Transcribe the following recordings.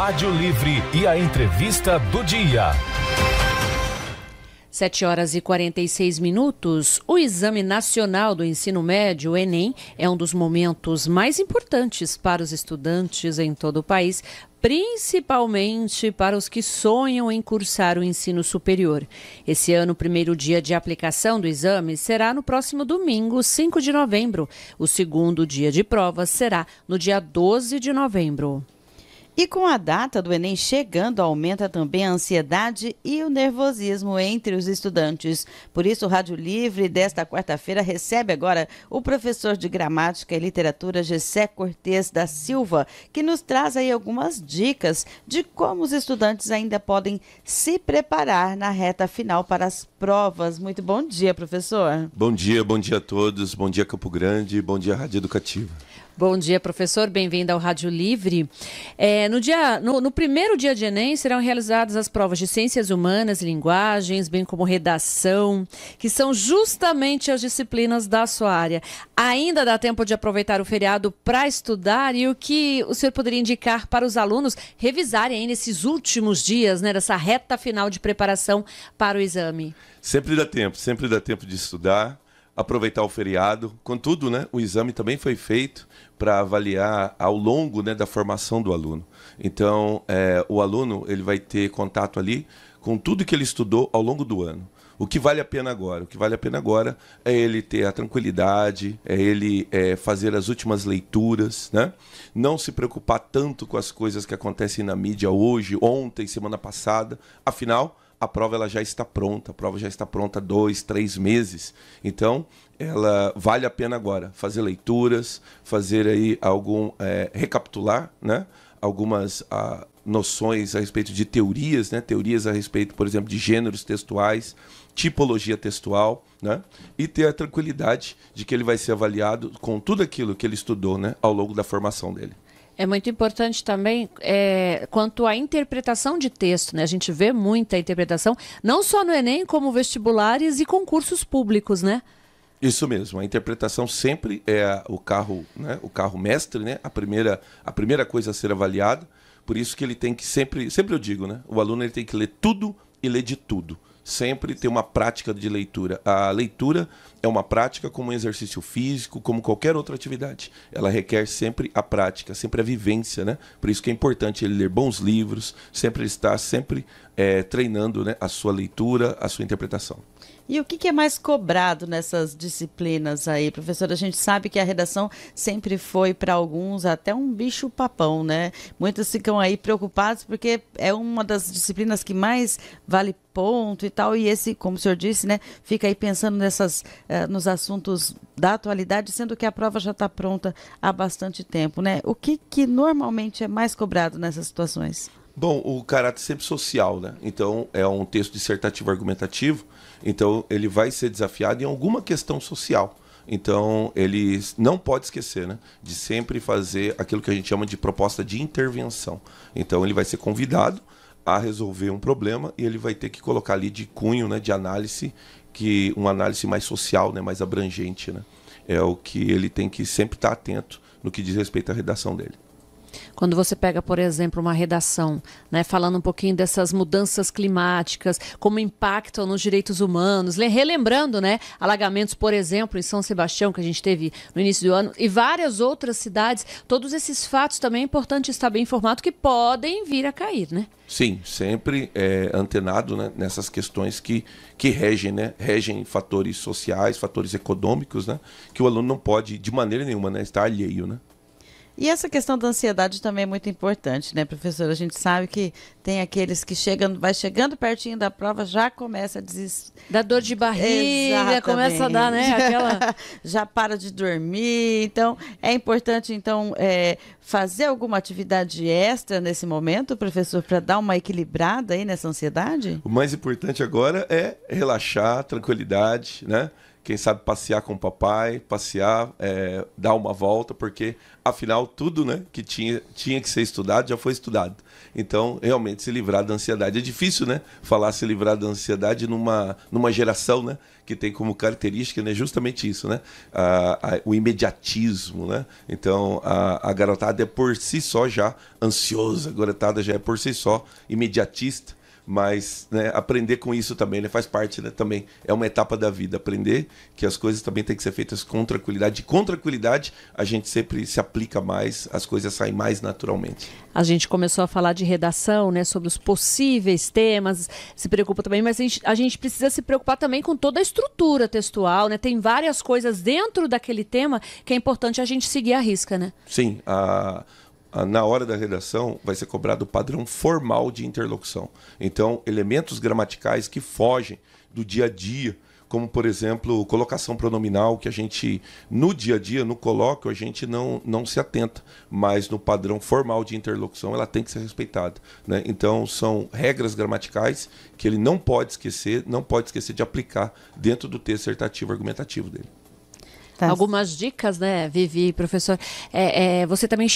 Rádio Livre e a entrevista do dia. 7h46. O Exame Nacional do Ensino Médio, o Enem, é um dos momentos mais importantes para os estudantes em todo o país, principalmente para os que sonham em cursar o ensino superior. Esse ano, o primeiro dia de aplicação do exame será no próximo domingo, 5 de novembro. O segundo dia de prova será no dia 12 de novembro. E com a data do Enem chegando, aumenta também a ansiedade e o nervosismo entre os estudantes. Por isso, o Rádio Livre desta quarta-feira recebe agora o professor de Gramática e Literatura, Gessé Cortes da Silva, que nos traz aí algumas dicas de como os estudantes ainda podem se preparar na reta final para as provas. Muito bom dia, professor. Bom dia a todos. Bom dia, Campo Grande. Bom dia, Rádio Educativa. Bom dia, professor. Bem-vindo ao Rádio Livre. No primeiro dia de Enem serão realizadas as provas de Ciências Humanas e Linguagens, bem como Redação, que são justamente as disciplinas da sua área. Ainda dá tempo de aproveitar o feriado para estudar, e o que o senhor poderia indicar para os alunos revisarem aí nesses últimos dias, né, dessa reta final de preparação para o exame? Sempre dá tempo de estudar, aproveitar o feriado. Contudo, né, o exame também foi feito para avaliar ao longo, né, da formação do aluno. Então, o aluno ele vai ter contato ali com tudo que ele estudou ao longo do ano. O que vale a pena agora? O que vale a pena agora é ele ter a tranquilidade, é ele fazer as últimas leituras, né? Não se preocupar tanto com as coisas que acontecem na mídia hoje, ontem, semana passada. Afinal, a prova ela já está pronta, há 2, 3 meses. Então, ela vale a pena agora fazer leituras, fazer aí recapitular, né? Algumas noções a respeito de teorias, né? Teorias a respeito, por exemplo, de gêneros textuais, tipologia textual, né? E ter a tranquilidade de que ele vai ser avaliado com tudo aquilo que ele estudou, né? Ao longo da formação dele. É muito importante também quanto à interpretação de texto, né? A gente vê muita interpretação, não só no Enem, como vestibulares e concursos públicos, né? Isso mesmo, a interpretação sempre é o carro, né? O carro mestre, né? A primeira coisa a ser avaliada. Por isso que ele tem que sempre eu digo, né? O aluno ele tem que ler tudo e ler de tudo. Sempre ter uma prática de leitura. A leitura é uma prática como um exercício físico, como qualquer outra atividade. Ela requer sempre a prática, sempre a vivência, né? Por isso que é importante ele ler bons livros, sempre estar treinando, né, a sua leitura, a sua interpretação. E o que é mais cobrado nessas disciplinas aí, professora? A gente sabe que a redação sempre foi, para alguns, até um bicho-papão, né? Muitos ficam aí preocupados porque é uma das disciplinas que mais vale ponto e tal. E esse, como o senhor disse, né, fica aí pensando nos assuntos da atualidade, sendo que a prova já está pronta há bastante tempo, né? O que normalmente é mais cobrado nessas situações? Bom, o caráter sempre social, né? Então, é um texto dissertativo argumentativo, então ele vai ser desafiado em alguma questão social. Então, ele não pode esquecer, né, de sempre fazer aquilo que a gente chama de proposta de intervenção. Então, ele vai ser convidado a resolver um problema e ele vai ter que colocar ali de cunho, né, de análise, uma análise mais social, né, mais abrangente, né? É o que ele tem que sempre estar atento no que diz respeito à redação dele. Quando você pega, por exemplo, uma redação, né, falando um pouquinho dessas mudanças climáticas, como impactam nos direitos humanos, relembrando, né, alagamentos, por exemplo, em São Sebastião, que a gente teve no início do ano, e várias outras cidades, todos esses fatos também é importante estar bem informado, que podem vir a cair, né? Sim, sempre antenado, né, nessas questões que regem, né, regem fatores sociais, fatores econômicos, né, que o aluno não pode, de maneira nenhuma, né, estar alheio, né? E essa questão da ansiedade também é muito importante, né, professora? A gente sabe que tem aqueles que vai chegando pertinho da prova, já começa a dá dor de barriga, exatamente, começa a dar, né, aquela... já para de dormir. Então, é importante, fazer alguma atividade extra nesse momento, professor, para dar uma equilibrada aí nessa ansiedade? O mais importante agora é relaxar, tranquilidade, né? quem sabe passear com o papai, passear, dar uma volta, porque afinal tudo, né, que tinha que ser estudado já foi estudado. Então, realmente, se livrar da ansiedade. É difícil, né, falar se livrar da ansiedade numa geração, né, que tem como característica, né, justamente isso, né, o imediatismo, né. Então, a garotada é por si só já ansiosa, a garotada já é por si só imediatista. Mas, né, aprender com isso também, né, faz parte, né, também é uma etapa da vida, aprender que as coisas também têm que ser feitas com tranquilidade. E com tranquilidade a gente sempre se aplica mais, as coisas saem mais naturalmente. A gente começou a falar de redação, né, sobre os possíveis temas, se preocupa também, mas a gente precisa se preocupar também com toda a estrutura textual, né? Tem várias coisas dentro daquele tema que é importante a gente seguir à risca, né? Sim, na hora da redação vai ser cobrado o padrão formal de interlocução. Então, elementos gramaticais que fogem do dia a dia, como, por exemplo, colocação pronominal, que a gente, no dia a dia, no colóquio, a gente não se atenta, mas no padrão formal de interlocução ela tem que ser respeitada, né? Então, são regras gramaticais que ele não pode esquecer de aplicar dentro do texto dissertativo argumentativo dele. Algumas dicas, né, Vivi, professor, você também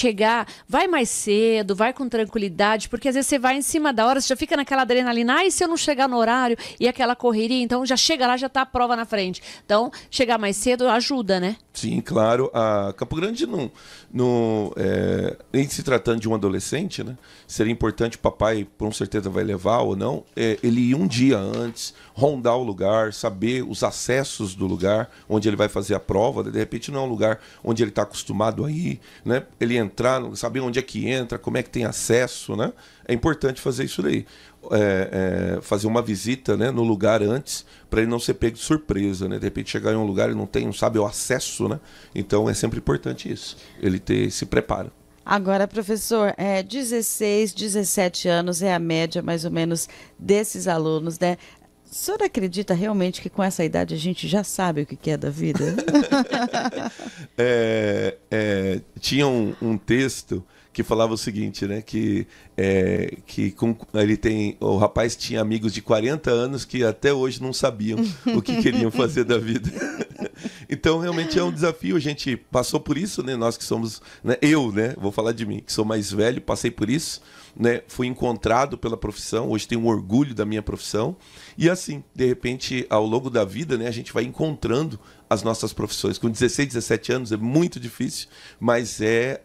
vai mais cedo, vai com tranquilidade, porque às vezes você vai em cima da hora, você já fica naquela adrenalina, e se eu não chegar no horário, e aquela correria, então já chega lá, já está a prova na frente. Então, chegar mais cedo ajuda, né? Sim, claro. A Campo Grande, em se tratando de um adolescente, né, seria importante, o papai com certeza vai levar ou não, ele ir um dia antes, rondar o lugar, saber os acessos do lugar onde ele vai fazer a prova. De repente não é um lugar onde ele está acostumado a ir, né? Ele entrar, saber onde é que entra, como é que tem acesso, né? É importante fazer isso daí. Fazer uma visita, né, no lugar antes, para ele não ser pego de surpresa, né? De repente chegar em um lugar e não sabe o acesso, né? Então é sempre importante isso, ele ter esse preparo. Agora, professor, 16, 17 anos é a média mais ou menos desses alunos, né? O senhor acredita realmente que com essa idade a gente já sabe o que é da vida? Tinha um texto que falava o seguinte, né? O rapaz tinha amigos de 40 anos que até hoje não sabiam o que queriam fazer da vida. Então, realmente é um desafio. A gente passou por isso, né? Nós que somos... né? Eu, né? Vou falar de mim, que sou mais velho, passei por isso. Né? Fui encontrado pela profissão, hoje tenho um orgulho da minha profissão. E assim, de repente, ao longo da vida, né, a gente vai encontrando as nossas profissões. Com 16, 17 anos é muito difícil, mas é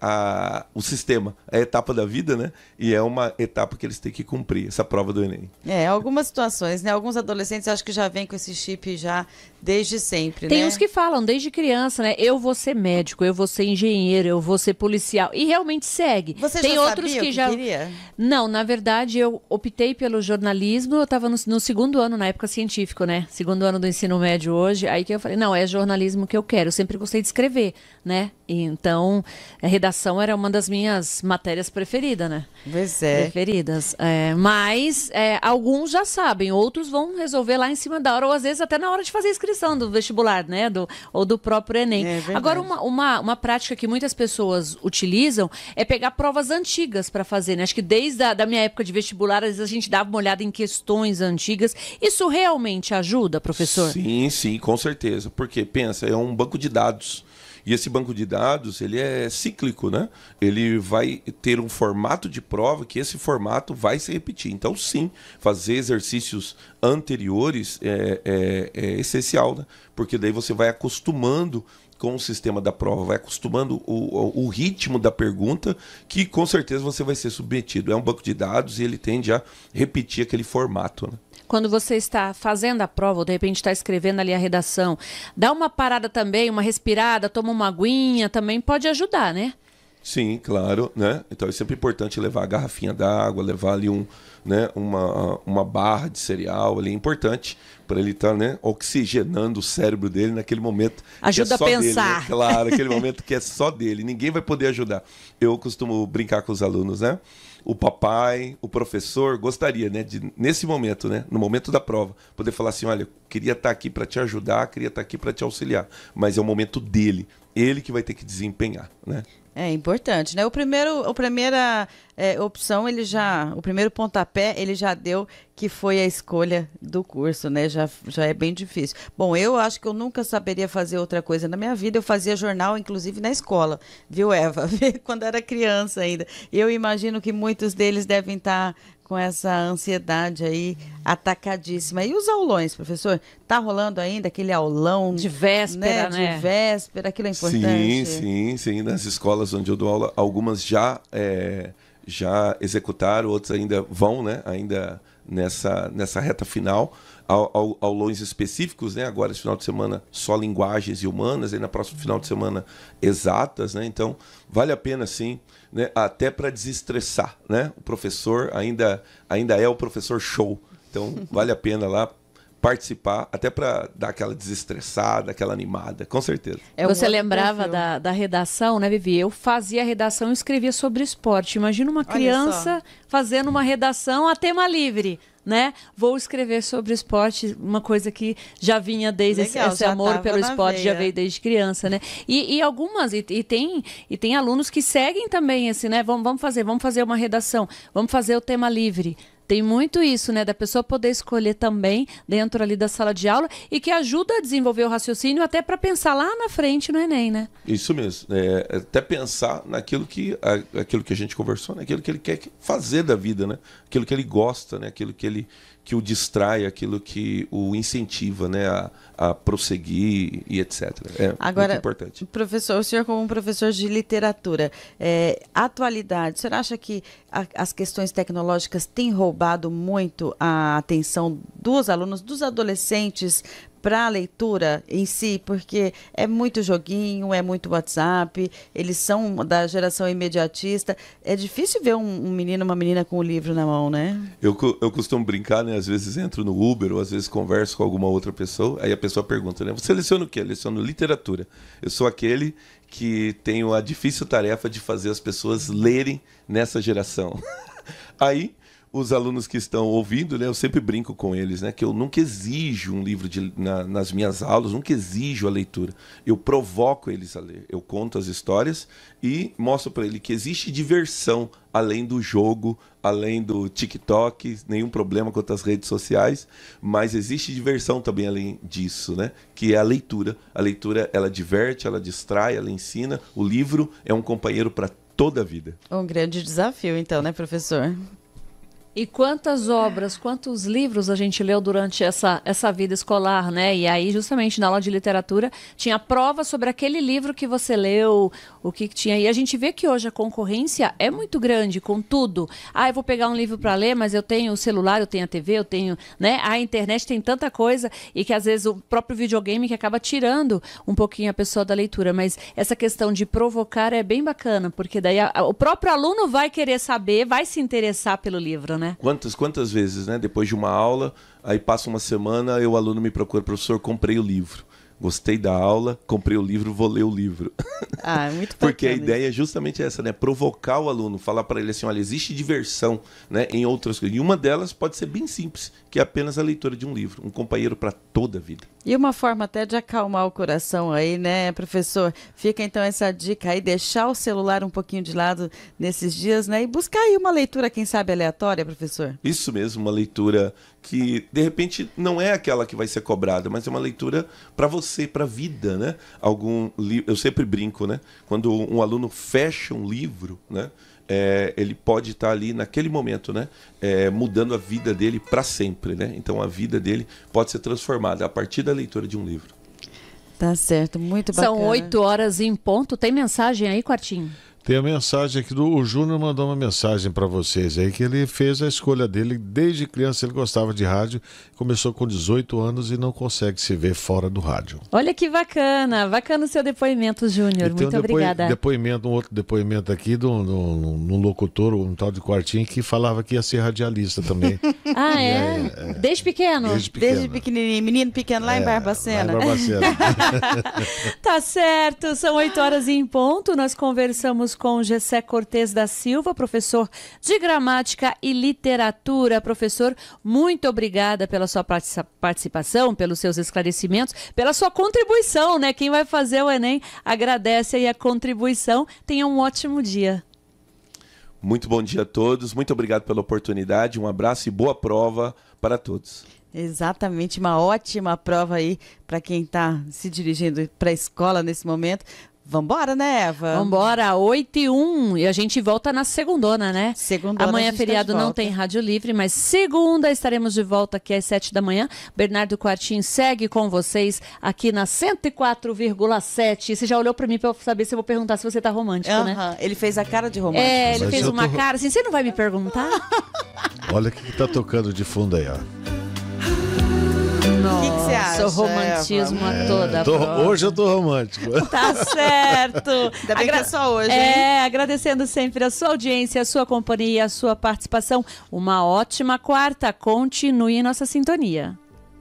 o sistema, é a etapa da vida, né? E é uma etapa que eles têm que cumprir, essa prova do Enem. Algumas situações, né? Alguns adolescentes acho que já vêm com esse chip já desde sempre, Tem né? uns que falam desde criança, né? Eu vou ser médico, eu vou ser engenheiro, eu vou ser policial. E realmente segue. Você Tem já outros sabia o que queria? Não, na verdade eu optei pelo jornalismo, eu estava no segundo ano, na época científico, né? Segundo ano do ensino médio hoje, aí que eu falei, não, é jornalismo que eu quero. Eu sempre gostei de escrever, né? Então, a redação era uma das minhas matérias preferidas, né? Pois é. Preferidas. Mas alguns já sabem, outros vão resolver lá em cima da hora, ou às vezes até na hora de fazer a inscrição do vestibular, né? Ou do próprio Enem. Agora, uma prática que muitas pessoas utilizam é pegar provas antigas para fazer, né? Acho que desde a minha época de vestibular, às vezes a gente dava uma olhada em questões antigas. Isso realmente ajuda, professor? Sim, com certeza. Porque, pensa, é um banco de dados. E esse banco de dados, ele é cíclico, né? Ele vai ter um formato de prova que esse formato vai se repetir. Então, sim, fazer exercícios anteriores é essencial, né? Porque daí você vai acostumando com o sistema da prova, vai acostumando o ritmo da pergunta, que com certeza você vai ser submetido. É um banco de dados e ele tende a repetir aquele formato, né? Quando você está fazendo a prova, ou de repente está escrevendo ali a redação, dá uma parada também, uma respirada, toma uma aguinha, também pode ajudar, né? Sim, claro, né? Então é sempre importante levar a garrafinha d'água, levar ali uma barra de cereal, ali é importante para ele estar, né, oxigenando o cérebro dele naquele momento. Ajuda que é só a pensar. Dele, né? Claro, aquele momento que é só dele, ninguém vai poder ajudar. Eu costumo brincar com os alunos, né? O papai, o professor gostaria, né, de, nesse momento, né, no momento da prova, poder falar assim, olha, eu queria estar aqui para te ajudar, queria estar aqui para te auxiliar, mas é o momento dele, ele que vai ter que desempenhar, né? É importante, né? A primeira opção, o primeiro pontapé, ele já deu, que foi a escolha do curso, né? Já é bem difícil. Bom, eu acho que eu nunca saberia fazer outra coisa na minha vida. Eu fazia jornal, inclusive, na escola, viu, Eva? Quando era criança ainda. Eu imagino que muitos deles devem estar com essa ansiedade aí atacadíssima. E os aulões, professor? Tá rolando ainda aquele aulão de véspera, né? De véspera, aquilo é importante. Sim. Nas escolas onde eu dou aula, algumas já executaram, outras ainda vão, né? Ainda nessa reta final. Aulões específicos, né? Agora, esse final de semana, só linguagens e humanas, aí na próxima final de semana, exatas, né? Então, vale a pena, sim, né? Até para desestressar, né? O professor ainda é o professor show. Então, vale a pena lá participar, até para dar aquela desestressada, aquela animada, com certeza. Você lembrava da redação, né, Vivi? Eu fazia redação e escrevia sobre esporte. Imagina uma criança fazendo uma redação a tema livre, né? Vou escrever sobre esporte, uma coisa que já vinha desde esse amor pelo esporte, já veio desde criança, né? E algumas, tem alunos que seguem também esse, né? Vamos fazer uma redação, vamos fazer o tema livre. Tem muito isso, né? Da pessoa poder escolher também dentro ali da sala de aula e que ajuda a desenvolver o raciocínio até para pensar lá na frente no Enem, né? Isso mesmo. Até pensar aquilo que a gente conversou, né? Aquilo que ele quer fazer da vida, né? Aquilo que ele gosta, né? Aquilo que o distrai, aquilo que o incentiva, né, a prosseguir e etc. Agora, muito importante. Professor, o senhor como um professor de literatura, atualidade, o senhor acha que as questões tecnológicas têm roubado muito a atenção dos alunos, dos adolescentes, para a leitura em si, porque é muito joguinho, é muito WhatsApp, eles são da geração imediatista. É difícil ver um menino, uma menina com o livro na mão, né? Eu costumo brincar, né? Às vezes entro no Uber ou às vezes converso com alguma outra pessoa, aí a pessoa pergunta, né? Você leciona o quê? Eu leciono literatura. Eu sou aquele que tenho a difícil tarefa de fazer as pessoas lerem nessa geração. Aí os alunos que estão ouvindo, né, eu sempre brinco com eles, né, que eu nunca exijo um livro nas minhas aulas, nunca exijo a leitura. Eu provoco eles a ler. Eu conto as histórias e mostro para ele que existe diversão além do jogo, além do TikTok, nenhum problema quanto às redes sociais, mas existe diversão também além disso, né, que é a leitura. A leitura, ela diverte, ela distrai, ela ensina. O livro é um companheiro para toda a vida. Um grande desafio, então, né, professor? E quantas obras, quantos livros a gente leu durante essa vida escolar, né? E aí, justamente, na aula de literatura, tinha prova sobre aquele livro que você leu, o que tinha. E a gente vê que hoje a concorrência é muito grande com tudo. Eu vou pegar um livro para ler, mas eu tenho o celular, eu tenho a TV, eu tenho, né? A internet tem tanta coisa e que, às vezes, o próprio videogame que acaba tirando um pouquinho a pessoa da leitura. Mas essa questão de provocar é bem bacana, porque daí o próprio aluno vai querer saber, vai se interessar pelo livro, né? Quantas vezes, né? Depois de uma aula, aí passa uma semana e o aluno me procura, professor, comprei o livro. Gostei da aula, comprei o livro, vou ler o livro. Muito bacana. Porque a ideia é justamente essa, né? Provocar o aluno, falar para ele assim, olha, existe diversão, né, em outras coisas. E uma delas pode ser bem simples, que é apenas a leitura de um livro, um companheiro para toda a vida. E uma forma até de acalmar o coração aí, né, professor? Fica então essa dica aí, deixar o celular um pouquinho de lado nesses dias, né? E buscar aí uma leitura, quem sabe, aleatória, professor? Isso mesmo, uma leitura que, de repente, não é aquela que vai ser cobrada, mas é uma leitura para você, para a vida, né? Eu sempre brinco, né? Quando um aluno fecha um livro, né? Ele pode estar ali naquele momento, né? Mudando a vida dele para sempre, né? Então a vida dele pode ser transformada a partir da leitura de um livro. Tá certo, muito bacana. São 8h em ponto. Tem mensagem aí, Quartinho? Tem a mensagem aqui o Júnior mandou uma mensagem para vocês aí, que ele fez a escolha dele desde criança, ele gostava de rádio, começou com 18 anos e não consegue se ver fora do rádio. Olha que bacana o seu depoimento, Júnior, muito obrigada. Um outro depoimento aqui de um locutor, um tal de Quartinho, que falava que ia ser radialista também. Desde pequeno? Desde pequenininho, menino pequeno lá em Barbacena. Tá certo, são 8h em ponto, nós conversamos estamos com Gessé Cortes da Silva, professor de gramática e literatura. Professor, muito obrigada pela sua participação, pelos seus esclarecimentos, pela sua contribuição, né? Quem vai fazer o Enem agradece aí a contribuição. Tenha um ótimo dia. Muito bom dia a todos, muito obrigado pela oportunidade, um abraço e boa prova para todos. Exatamente, uma ótima prova aí para quem está se dirigindo para a escola nesse momento. Vambora, né, Eva? Vambora, 8h01, e a gente volta na segundona, né? Segundona. Amanhã feriado não tem Rádio Livre, mas segunda estaremos de volta aqui às 7 da manhã. Bernardo Quartim segue com vocês aqui na 104,7. Você já olhou para mim para eu saber se eu vou perguntar se você tá romântico, né? Ele fez a cara de romântico. É, ele fez uma cara assim, você não vai me perguntar? Olha o que tá tocando de fundo aí, ó. O que você acha? Romantismo a toda. Hoje eu tô romântico. Tá certo. Ainda bem que é só hoje, hein? Agradecendo sempre a sua audiência, a sua companhia, a sua participação. Uma ótima quarta. Continue em nossa sintonia.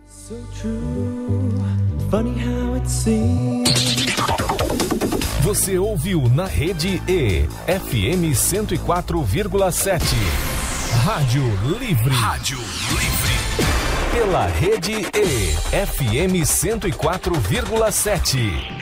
So true, funny how it seems. Você ouviu na Rede E, FM 104,7. Rádio Livre. Rádio Livre. Pela Rede E, FM 104,7.